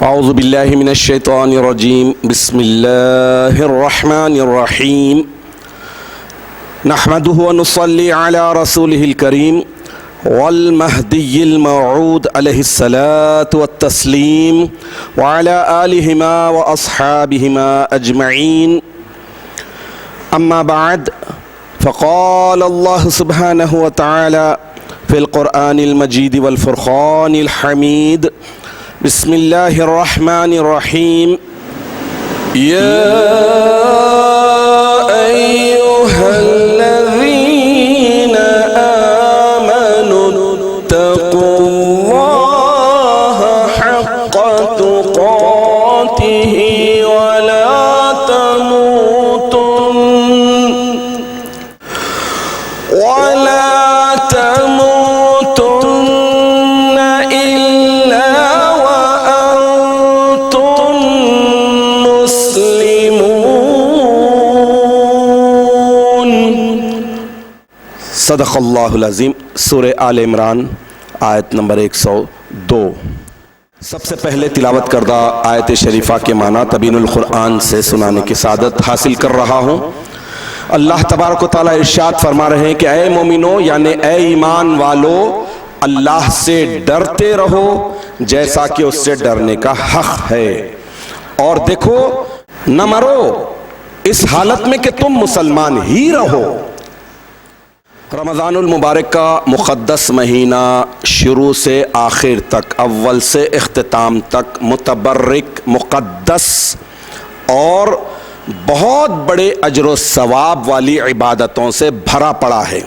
اعوذ باللہ من الشیطان الرجیم بسم اللہ الرحمن الرحیم نحمده ونصلی علی رسولہ الکریم والمہدی الموعود علیہ الصلاة والتسلیم وعلی آلہما واصحابہما اجمعین اما بعد فقال اللہ سبحانہ وتعالی فی القرآن المجید والفرقان الحمید بسم اللہ الرحمن الرحیم یا ایہا الذین آمنوا اتقوا اللہ حق تقاتہ ولا تموتن صدق اللہ العظیم۔ سورہ آل عمران آیت نمبر 102۔ سب سے پہلے تلاوت کردہ آیت شریفہ کے معنی تبین القرآن سے سنانے کی سعادت حاصل کر رہا ہوں۔ اللہ تبارک و تعالیٰ ارشاد فرما رہے ہیں کہ اے مومنو یعنی اے ایمان والو اللہ سے ڈرتے رہو جیسا کہ اس سے ڈرنے کا حق ہے، اور دیکھو نہ مرو اس حالت میں کہ تم مسلمان ہی رہو۔ رمضان المبارک کا مقدس مہینہ شروع سے آخر تک، اول سے اختتام تک متبرک، مقدس اور بہت بڑے اجر و ثواب والی عبادتوں سے بھرا پڑا ہے۔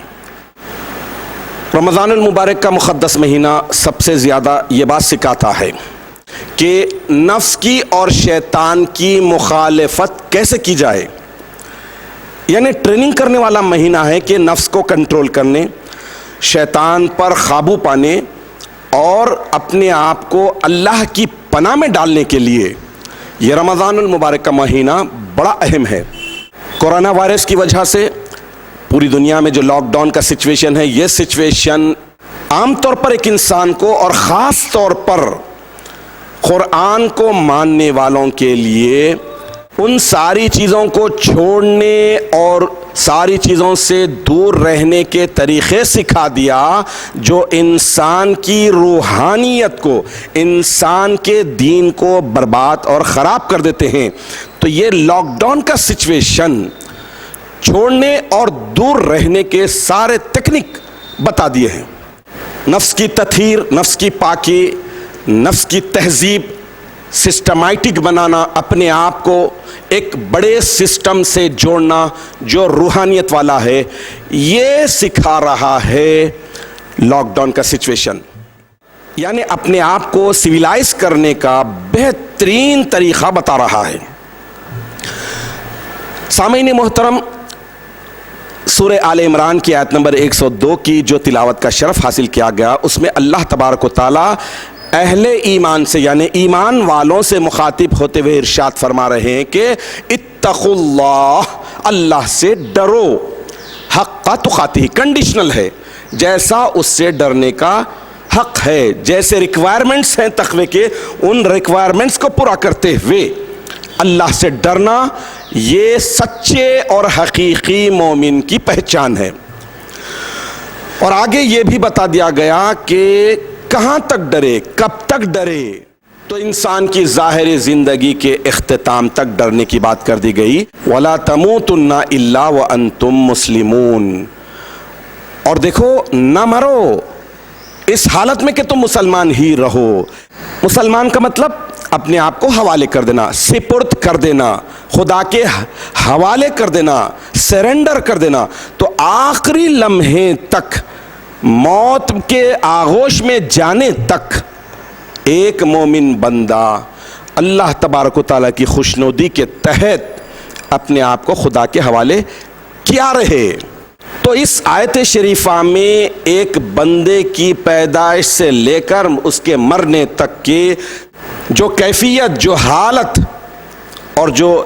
رمضان المبارک کا مقدس مہینہ سب سے زیادہ یہ بات سکھاتا ہے کہ نفس کی اور شیطان کی مخالفت کیسے کی جائے، یعنی ٹریننگ کرنے والا مہینہ ہے کہ نفس کو کنٹرول کرنے، شیطان پر قابو پانے اور اپنے آپ کو اللہ کی پناہ میں ڈالنے کے لیے یہ رمضان المبارک کا مہینہ بڑا اہم ہے۔ کورونا وائرس کی وجہ سے پوری دنیا میں جو لاک ڈاؤن کا سچویشن ہے، یہ سچویشن عام طور پر ایک انسان کو اور خاص طور پر قرآن کو ماننے والوں کے لیے ان ساری چیزوں کو چھوڑنے اور ساری چیزوں سے دور رہنے کے طریقے سکھا دیا جو انسان کی روحانیت کو، انسان کے دین کو برباد اور خراب کر دیتے ہیں۔ تو یہ لاک ڈاؤن کا سچویشن چھوڑنے اور دور رہنے کے سارے ٹیکنک بتا دیے ہیں۔ نفس کی تطہیر، نفس کی پاکی، نفس کی تہذیب، سسٹمیٹک بنانا، اپنے آپ کو ایک بڑے سسٹم سے جوڑنا جو روحانیت والا ہے، یہ سکھا رہا ہے لاک ڈاؤن کا سچویشن۔ یعنی اپنے آپ کو سویلائز کرنے کا بہترین طریقہ بتا رہا ہے۔ سامعین محترم، سورہ آل عمران کی آیت نمبر 102 کی جو تلاوت کا شرف حاصل کیا گیا، اس میں اللہ تبارک و تعالیٰ اہل ایمان سے یعنی ایمان والوں سے مخاطب ہوتے ہوئے ارشاد فرما رہے ہیں کہ اتقوا اللہ، اللہ سے ڈرو، حق تقاتہ کنڈیشنل ہے، جیسا اس سے ڈرنے کا حق ہے، جیسے ریکوائرمنٹس ہیں تقوی کے، ان ریکوائرمنٹس کو پورا کرتے ہوئے اللہ سے ڈرنا یہ سچے اور حقیقی مومن کی پہچان ہے۔ اور آگے یہ بھی بتا دیا گیا کہ کہاں تک ڈرے، کب تک ڈرے، تو انسان کی ظاہری زندگی کے اختتام تک ڈرنے کی بات کر دی گئی۔ وَلَا تَمُوتُنَّ إِلَّا وَأَنْتُمْ مُسْلِمُونَ، اور دیکھو نہ مرو اس حالت میں کہ تم مسلمان ہی رہو۔ مسلمان کا مطلب اپنے آپ کو حوالے کر دینا، سپرد کر دینا، خدا کے حوالے کر دینا، سرنڈر کر دینا۔ تو آخری لمحے تک، موت کے آغوش میں جانے تک ایک مومن بندہ اللہ تبارک و تعالیٰ کی خوشنودی کے تحت اپنے آپ کو خدا کے حوالے کیا رہے۔ تو اس آیت شریفہ میں ایک بندے کی پیدائش سے لے کر اس کے مرنے تک کی جو کیفیت، جو حالت اور جو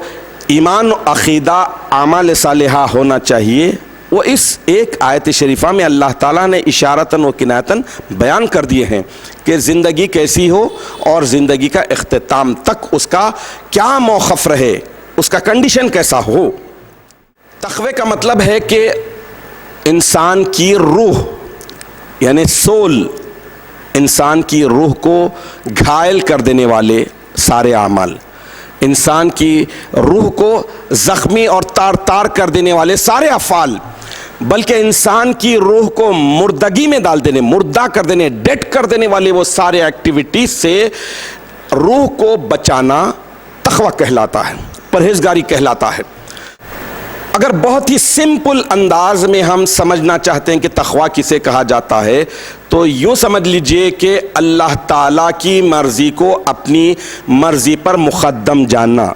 ایمان و عقیدہ اعمال صالحہ ہونا چاہیے، وہ اس ایک آیت شریفہ میں اللہ تعالیٰ نے اشارتاً و کنایتاً بیان کر دیے ہیں کہ زندگی کیسی ہو اور زندگی کا اختتام تک اس کا کیا موقف رہے، اس کا کنڈیشن کیسا ہو۔ تقوی کا مطلب ہے کہ انسان کی روح یعنی سول، انسان کی روح کو گھائل کر دینے والے سارے اعمال، انسان کی روح کو زخمی اور تار تار کر دینے والے سارے افعال، بلکہ انسان کی روح کو مردگی میں ڈال دینے، مردہ کر دینے، ڈیڈ کر دینے والے وہ سارے ایکٹیویٹیز سے روح کو بچانا تقوی کہلاتا ہے، پرہیزگاری کہلاتا ہے۔ اگر بہت ہی سمپل انداز میں ہم سمجھنا چاہتے ہیں کہ تقوی کسے کہا جاتا ہے تو یوں سمجھ لیجئے کہ اللہ تعالیٰ کی مرضی کو اپنی مرضی پر مقدم جاننا،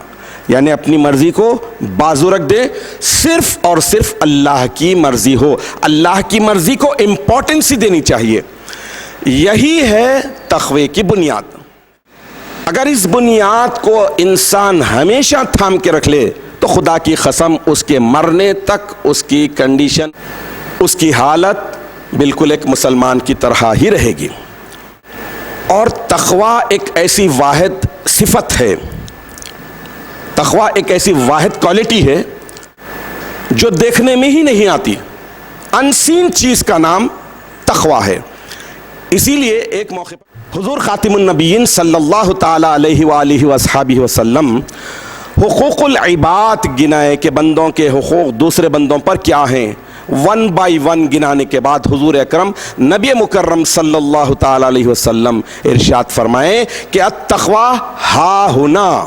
یعنی اپنی مرضی کو بازو رکھ دے، صرف اور صرف اللہ کی مرضی ہو، اللہ کی مرضی کو امپورٹنس ہی دینی چاہیے۔ یہی ہے تقوی کی بنیاد۔ اگر اس بنیاد کو انسان ہمیشہ تھام کے رکھ لے تو خدا کی قسم اس کے مرنے تک اس کی کنڈیشن، اس کی حالت بالکل ایک مسلمان کی طرح ہی رہے گی۔ اور تقوی ایک ایسی واحد صفت ہے، تقوی ایک ایسی واحد کوالٹی ہے جو دیکھنے میں ہی نہیں آتی، انسین چیز کا نام تقوی ہے۔ اسی لیے ایک موقع پر حضور خاتم النبیین صلی اللہ تعالی علیہ وآلہ وصحبہ وسلم حقوق العباد گنائے کہ بندوں کے حقوق دوسرے بندوں پر کیا ہیں، ون بائی ون گنانے کے بعد حضور اکرم نبی مکرم صلی اللہ تعالی علیہ وسلم ارشاد فرمائے کہ التقوی ہا ہنا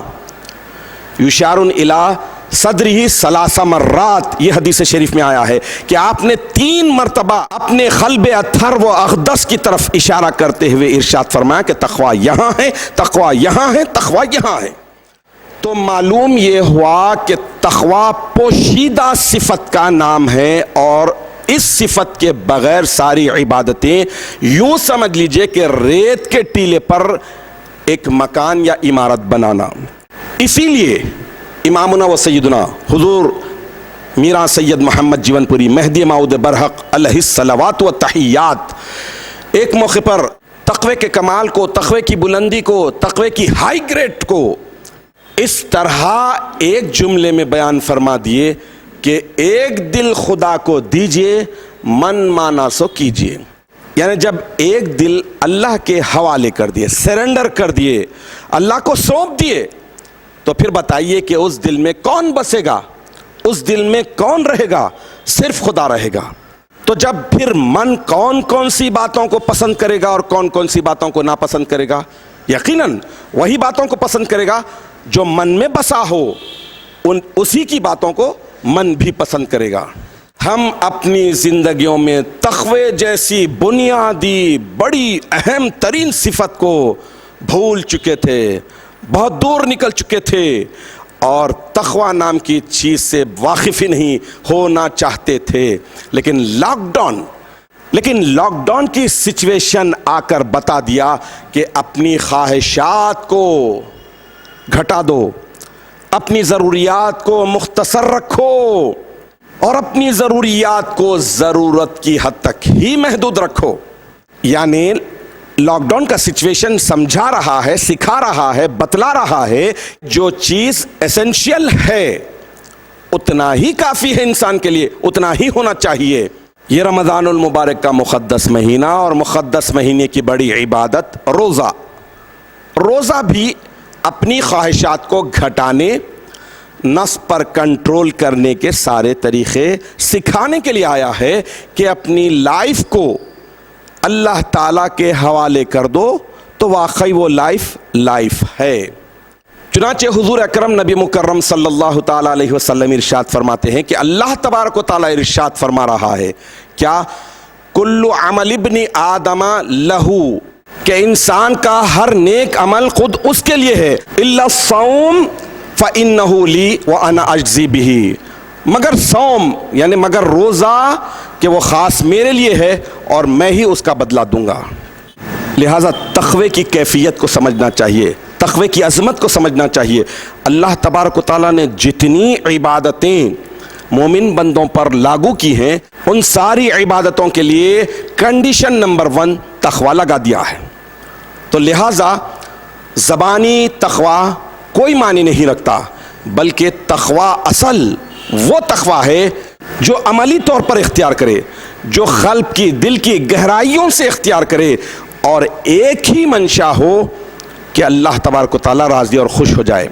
یشار الی صدرہ ثلاث مرات، یہ حدیث شریف میں آیا ہے کہ آپ نے 3 مرتبہ اپنے قلب اطہر و اقدس کی طرف اشارہ کرتے ہوئے ارشاد فرمایا کہ تقوی یہاں ہے، تقوی یہاں ہے، تقوی یہاں ہے۔ تو معلوم یہ ہوا کہ تقوی پوشیدہ صفت کا نام ہے، اور اس صفت کے بغیر ساری عبادتیں یوں سمجھ لیجئے کہ ریت کے ٹیلے پر ایک مکان یا عمارت بنانا۔ اسی لیے امامنا و سیدنا حضور میرا سید محمد جیون پوری مہدی موعود برحق علیہ الصلوات و تحیات ایک موقع پر تقوی کے کمال کو، تقوی کی بلندی کو، تقوی کی ہائی گریڈ کو اس طرح ایک جملے میں بیان فرما دیے کہ ایک دل خدا کو دیجئے، من مانا سو کیجئے۔ یعنی جب ایک دل اللہ کے حوالے کر دیے، سرنڈر کر دیے، اللہ کو سونپ دیے، تو پھر بتائیے کہ اس دل میں کون بسے گا، اس دل میں کون رہے گا؟ صرف خدا رہے گا۔ تو جب پھر من کون کون سی باتوں کو پسند کرے گا اور کون کون سی باتوں کو ناپسند کرے گا؟ یقیناً وہی باتوں کو پسند کرے گا جو من میں بسا ہو، اسی کی باتوں کو من بھی پسند کرے گا۔ ہم اپنی زندگیوں میں تقوی جیسی بنیادی بڑی اہم ترین صفت کو بھول چکے تھے، بہت دور نکل چکے تھے، اور تقوی نام کی چیز سے واقف ہی نہیں ہونا چاہتے تھے۔ لیکن لاک ڈاؤن کی سچویشن آ کر بتا دیا کہ اپنی خواہشات کو گھٹا دو، اپنی ضروریات کو مختصر رکھو، اور اپنی ضروریات کو ضرورت کی حد تک ہی محدود رکھو۔ یعنی لاک ڈاؤن کا سچویشن سمجھا رہا ہے، سکھا رہا ہے، بتلا رہا ہے جو چیز ایسنشیل ہے اتنا ہی کافی ہے انسان کے لیے، اتنا ہی ہونا چاہیے۔ یہ رمضان المبارک کا مقدس مہینہ اور مقدس مہینے کی بڑی عبادت روزہ بھی اپنی خواہشات کو گھٹانے، نفس پر کنٹرول کرنے کے سارے طریقے سکھانے کے لیے آیا ہے کہ اپنی لائف کو اللہ تعالیٰ کے حوالے کر دو تو واقعی وہ لائف ہے۔ چنانچہ حضور اکرم نبی مکرم صلی اللہ تعالیٰ علیہ وسلم ارشاد فرماتے ہیں کہ اللہ تبارک و تعالیٰ ارشاد فرما رہا ہے کیا؟ کل عمل ابن آدم لہو، کہ انسان کا ہر نیک عمل خود اس کے لیے ہے، الا الصوم فإنہ لی وأنا أجزی بہ، مگر صوم یعنی مگر روزہ کہ وہ خاص میرے لیے ہے اور میں ہی اس کا بدلہ دوں گا۔ لہٰذا تقوی کی کیفیت کو سمجھنا چاہیے، تقوی کی عظمت کو سمجھنا چاہیے۔ اللہ تبارک و تعالیٰ نے جتنی عبادتیں مومن بندوں پر لاگو کی ہیں، ان ساری عبادتوں کے لیے کنڈیشن نمبر 1 تقوی لگا دیا ہے۔ تو لہٰذا زبانی تقوی کوئی معنی نہیں رکھتا، بلکہ تقوی اصل وہ تقوی ہے جو عملی طور پر اختیار کرے، جو قلب کی دل کی گہرائیوں سے اختیار کرے، اور ایک ہی منشا ہو کہ اللہ تبارک و تعالیٰ راضی اور خوش ہو جائے۔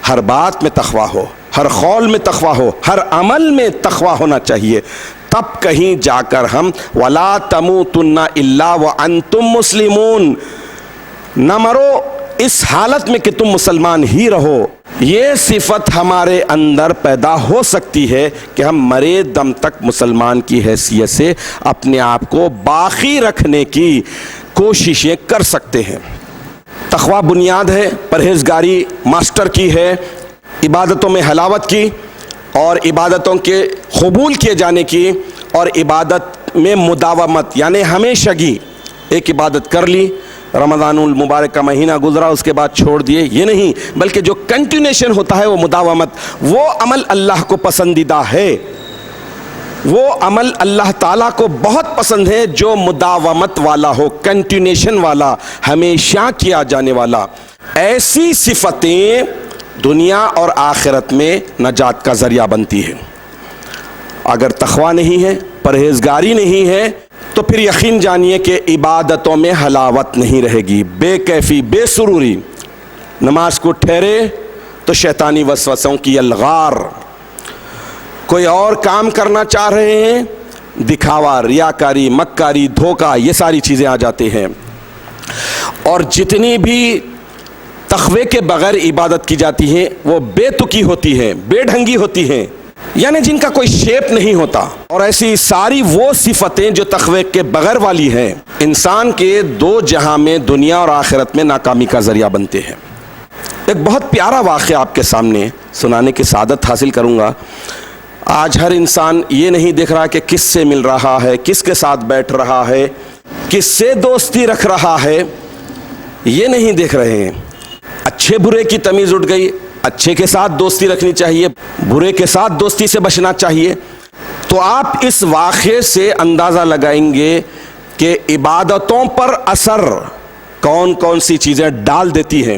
ہر بات میں تقوی ہو، ہر قول میں تقوی ہو، ہر عمل میں تقوی ہونا چاہیے، تب کہیں جا کر ہم وَلَا تَمُوتُنَّ إِلَّا وَأَنْتُمْ مُسْلِمُونَ، نہ مرو اس حالت میں کہ تم مسلمان ہی رہو۔ یہ صفت ہمارے اندر پیدا ہو سکتی ہے کہ ہم مرے دم تک مسلمان کی حیثیت سے اپنے آپ کو باقی رکھنے کی کوششیں کر سکتے ہیں۔ تقوی بنیاد ہے، پرہیزگاری ماسٹر کی ہے، عبادتوں میں حلاوت کی، اور عبادتوں کے قبول کیے جانے کی، اور عبادت میں مداومت یعنی ہمیشگی۔ ایک عبادت کر لی، رمضان المبارک کا مہینہ گزرا، اس کے بعد چھوڑ دیے، یہ نہیں، بلکہ جو کنٹینیوشن ہوتا ہے وہ مداومت۔ وہ عمل اللہ کو پسندیدہ ہے، وہ عمل اللہ تعالیٰ کو بہت پسند ہے جو مداومت والا ہو، کنٹینیوشن والا، ہمیشہ کیا جانے والا۔ ایسی صفتیں دنیا اور آخرت میں نجات کا ذریعہ بنتی ہے۔ اگر تقوی نہیں ہے، پرہیزگاری نہیں ہے، تو پھر یقین جانیے کہ عبادتوں میں حلاوت نہیں رہے گی، بے کیفی، بے سروری۔ نماز کو ٹھہرے تو شیطانی وسوسوں کی الغار، کوئی اور کام کرنا چاہ رہے ہیں، دکھاوا، ریاکاری، مکاری، دھوکہ، یہ ساری چیزیں آ جاتے ہیں۔ اور جتنی بھی تقوی کے بغیر عبادت کی جاتی ہیں وہ بے تکی ہوتی ہیں، بے ڈھنگی ہوتی ہیں، یعنی جن کا کوئی شیپ نہیں ہوتا۔ اور ایسی ساری وہ صفتیں جو تقوی کے بغیر والی ہیں، انسان کے دو جہاں میں، دنیا اور آخرت میں ناکامی کا ذریعہ بنتے ہیں۔ ایک بہت پیارا واقعہ آپ کے سامنے سنانے کی سعادت حاصل کروں گا۔ آج ہر انسان یہ نہیں دیکھ رہا کہ کس سے مل رہا ہے، کس کے ساتھ بیٹھ رہا ہے، کس سے دوستی رکھ رہا ہے، یہ نہیں دیکھ رہے ہیں۔ اچھے برے کی تمیز اٹھ گئی، اچھے کے ساتھ دوستی رکھنی چاہیے، برے کے ساتھ دوستی سے بچنا چاہیے۔ تو آپ اس واقعے سے اندازہ لگائیں گے کہ عبادتوں پر اثر کون کون سی چیزیں ڈال دیتی ہیں،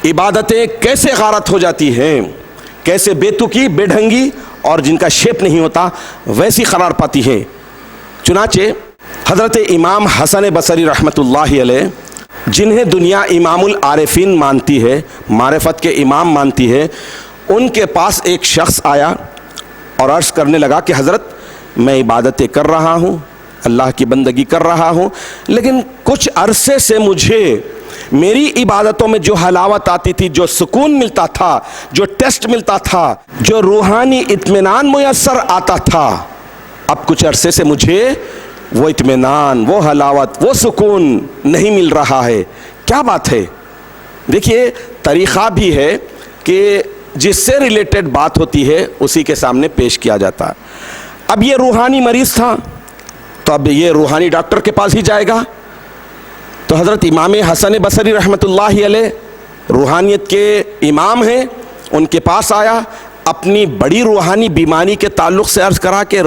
عبادتیں کیسے غارت ہو جاتی ہیں، کیسے بے تکی، بے ڈھنگی اور جن کا شیپ نہیں ہوتا ویسی قرار پاتی ہیں۔ چنانچہ حضرت امام حسن بصری رحمۃ اللہ علیہ، جنہیں دنیا امام العارفین مانتی ہے، معرفت کے امام مانتی ہے، ان کے پاس ایک شخص آیا اور عرض کرنے لگا کہ حضرت میں عبادتیں کر رہا ہوں، اللہ کی بندگی کر رہا ہوں، لیکن کچھ عرصے سے مجھے میری عبادتوں میں جو حلاوت آتی تھی، جو سکون ملتا تھا، جو ٹیسٹ ملتا تھا، جو روحانی اطمینان میسر آتا تھا، اب کچھ عرصے سے مجھے وہ اطمینان، وہ حلاوت، وہ سکون نہیں مل رہا ہے۔ کیا بات ہے؟ دیکھیے، طریقہ بھی ہے کہ جس سے ریلیٹڈ بات ہوتی ہے اسی کے سامنے پیش کیا جاتا ہے۔ اب یہ روحانی مریض تھا تو اب یہ روحانی ڈاکٹر کے پاس ہی جائے گا۔ تو حضرت امام حسن بصری رحمۃ اللہ علیہ روحانیت کے امام ہیں، ان کے پاس آیا، اپنی بڑی روحانی بیماری کے تعلق سے عرض کرا کہ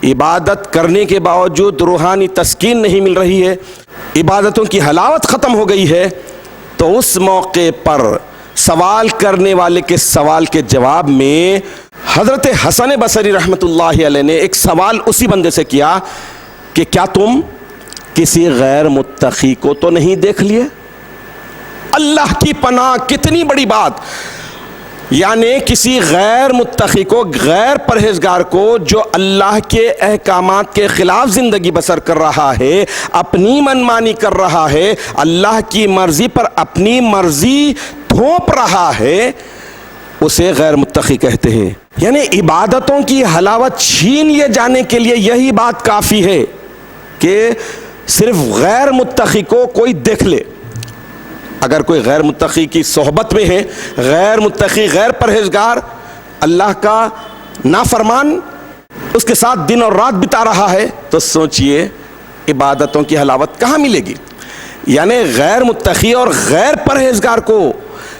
عبادت کرنے کے باوجود روحانی تسکین نہیں مل رہی ہے، عبادتوں کی حلاوت ختم ہو گئی ہے۔ تو اس موقع پر سوال کرنے والے کے سوال کے جواب میں حضرت حسن بصری رحمۃ اللہ علیہ نے ایک سوال اسی بندے سے کیا کہ کیا تم کسی غیر متقی کو تو نہیں دیکھ لیے؟ اللہ کی پناہ، کتنی بڑی بات! یعنی کسی غیر متقی کو، غیر پرہیزگار کو، جو اللہ کے احکامات کے خلاف زندگی بسر کر رہا ہے، اپنی منمانی کر رہا ہے، اللہ کی مرضی پر اپنی مرضی تھوپ رہا ہے، اسے غیر متقی کہتے ہیں۔ یعنی عبادتوں کی حلاوت چھین لیے جانے کے لیے یہی بات کافی ہے کہ صرف غیر متقی کو کوئی دیکھ لے۔ اگر کوئی غیر متقی کی صحبت میں ہے، غیر متقی، غیر پرہیزگار، اللہ کا نافرمان اس کے ساتھ دن اور رات بتا رہا ہے، تو سوچئے عبادتوں کی حلاوت کہاں ملے گی؟ یعنی غیر متقی اور غیر پرہیزگار کو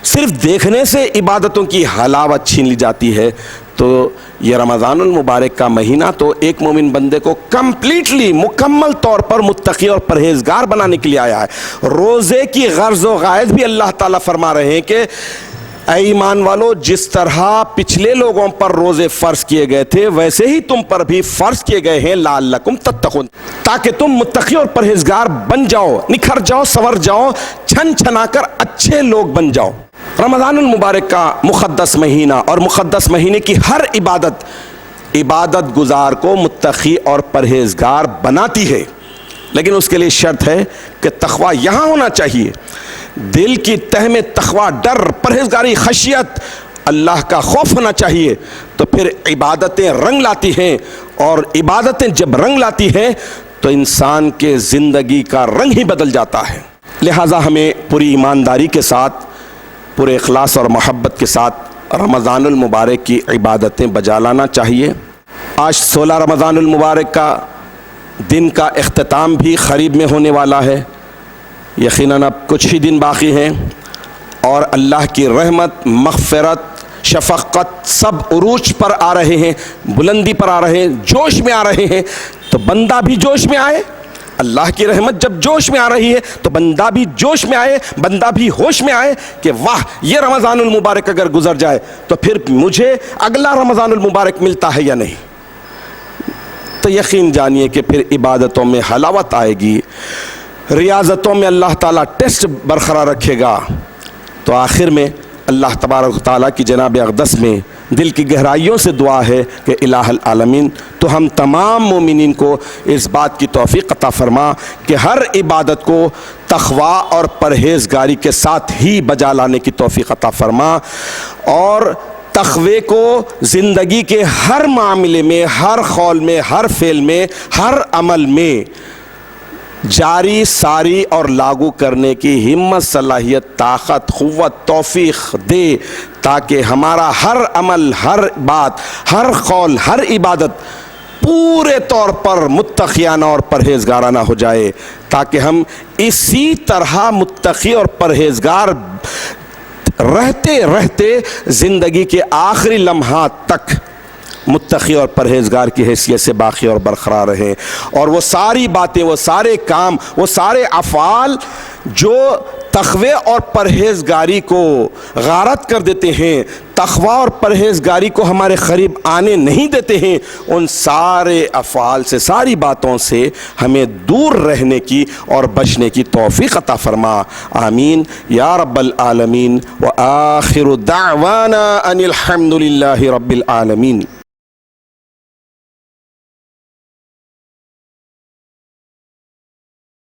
صرف دیکھنے سے عبادتوں کی حلاوت چھین لی جاتی ہے، تو یہ رمضان المبارک کا مہینہ تو ایک مومن بندے کو کمپلیٹلی مکمل طور پر متقی اور پرہیزگار بنانے کے لیے آیا ہے۔ روزے کی غرض و غائد بھی اللہ تعالیٰ فرما رہے ہیں کہ اے ایمان والو، جس طرح پچھلے لوگوں پر روزے فرض کیے گئے تھے ویسے ہی تم پر بھی فرض کیے گئے ہیں لعلکم تتقون، تاکہ تم متقی اور پرہیزگار بن جاؤ، نکھر جاؤ، سنور جاؤ، چھن چھنا کر اچھے لوگ بن جاؤ۔ رمضان المبارک کا مقدس مہینہ اور مقدس مہینے کی ہر عبادت گزار کو متقی اور پرہیزگار بناتی ہے، لیکن اس کے لیے شرط ہے کہ تقویٰ یہاں ہونا چاہیے، دل کی تہ میں تقویٰ، ڈر، پرہیزگاری، خشیت، اللہ کا خوف ہونا چاہیے، تو پھر عبادتیں رنگ لاتی ہیں، اور عبادتیں جب رنگ لاتی ہیں تو انسان کے زندگی کا رنگ ہی بدل جاتا ہے۔ لہٰذا ہمیں پوری ایمانداری کے ساتھ، پورے اخلاص اور محبت کے ساتھ رمضان المبارک کی عبادتیں بجا لانا چاہیے۔ آج 16 رمضان المبارک کا دن کا اختتام بھی قریب میں ہونے والا ہے، یقیناً اب کچھ ہی دن باقی ہیں، اور اللہ کی رحمت، مغفرت، شفقت سب عروج پر آ رہے ہیں، بلندی پر آ رہے ہیں، جوش میں آ رہے ہیں، تو بندہ بھی جوش میں آئے۔ اللہ کی رحمت جب جوش میں آ رہی ہے تو بندہ بھی جوش میں آئے، بندہ بھی ہوش میں آئے کہ واہ، یہ رمضان المبارک اگر گزر جائے تو پھر مجھے اگلا رمضان المبارک ملتا ہے یا نہیں۔ تو یقین جانیے کہ پھر عبادتوں میں حلاوت آئے گی، ریاضتوں میں اللہ تعالیٰ ٹیسٹ برقرار رکھے گا، تو آخر میں اللہ تبارک و تعالیٰ کی جناب اقدس میں دل کی گہرائیوں سے دعا ہے کہ الہ العالمین تو ہم تمام مومنین کو اس بات کی توفیق عطا فرما کہ ہر عبادت کو تقویٰ اور پرہیزگاری کے ساتھ ہی بجا لانے کی توفیق عطا فرما، اور تقوی کو زندگی کے ہر معاملے میں، ہر قول میں، ہر فعل میں، ہر عمل میں جاری، ساری اور لاگو کرنے کی ہمت، صلاحیت، طاقت، قوت، توفیق دے، تاکہ ہمارا ہر عمل، ہر بات، ہر قول، ہر عبادت پورے طور پر متقیانہ اور پرہیزگارانہ ہو جائے، تاکہ ہم اسی طرح متقی اور پرہیزگار رہتے رہتے زندگی کے آخری لمحات تک متقی اور پرہیزگار کی حیثیت سے باقی اور برقرار رہیں، اور وہ ساری باتیں، وہ سارے کام، وہ سارے افعال جو تقوی اور پرہیزگاری کو غارت کر دیتے ہیں، تقوی اور پرہیزگاری کو ہمارے قریب آنے نہیں دیتے ہیں، ان سارے افعال سے، ساری باتوں سے ہمیں دور رہنے کی اور بچنے کی توفیق عطا فرما، آمین یا رب العالمین۔ وآخر دعوانا ان الحمد للہ رب العالمین۔